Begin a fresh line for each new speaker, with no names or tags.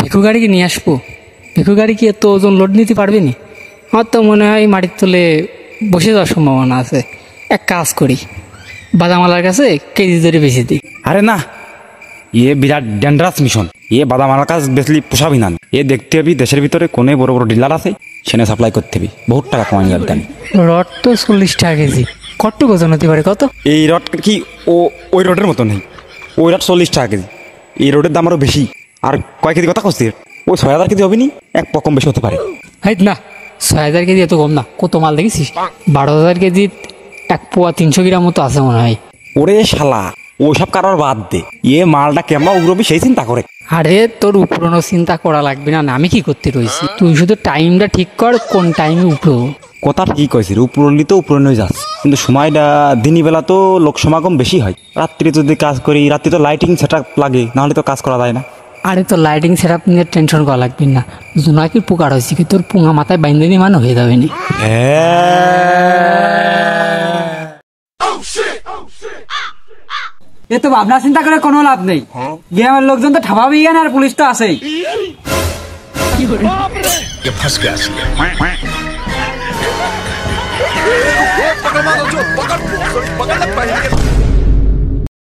ভিক্ষু গাড়িকে নিয়ে আসবো? ভিক্ষু গাড়ি কি এত ওজন লোড নিতে পারবে নি? আমার তো মনে হয় মাটির তলে বসে যাওয়ার সম্ভাবনা আছে। এক কাজ করি, বাদামালার কাছে কেজি ধরে বেশি দিই।
আরে না, বিরাট ডেঞ্জারাস মিশন। বাদামালার কাজ বেশলি পোষাবি না। দেখতে হবে দেশের ভিতরে কোনে বড় বড় ডিলার আছে, সেনে সাপ্লাই করতে হবে, বহুত টাকা কমাই যাবে।
রড তো 40 টাকা কেজি, কত ওজন হতে পারে? কত?
এই রড কি ওই রডের মতো নেই। ওই রড 40 টাকা কেজি, এই রোডের দাম আরও বেশি। আর কয় কেজি কথা করছি? ওই 6000 কেজি হবে নি, এক পকম বেশি হতে পারে।
হাইট না, 6000 কেজি এত কম না। কত মাল দেখেছিস? 12,000 কেজি, 1 পোয়া 300 গ্রাম মতো আছে মনে হয়।
ওরে শালা, ওইসব কারোর বাদ দে, মালটা কেমন উগ্রবি সেই চিন্তা করে।
আরে তোর উপরনো চিন্তা করা লাগবে না, আমি কি করতে রয়েছি? তুই শুধু টাইমটা ঠিক কর, কোন টাইমে উপরো।
কথা ঠিক হয়েছে, উপরলি তো উপরনে যাচ্ছে, কিন্তু সময়টা দিনই বেলা তো লোক সমাগম বেশি হয়। রাত্রি যদি কাজ করি, রাত্রি তো লাইটিং সেট লাগে, নাহলে তো কাজ করা যায় না।
আরে তো লাইটিং সেট আপ নিয়ে টেনশন করা লাগবে না। জোনাকির পোকার হয়েছে কি, তোর পোঙা মাথায় বাইন্দে দিয়ে মানে হয়ে যাবে না।
এ তো ভাবনা চিন্তা করে কোনো লাভ নেই। গ্রামের লোকজন তো ঠাপাবেই না, আর পুলিশ তো আছেই।
पकड़ मारो जो पकड़ पकड़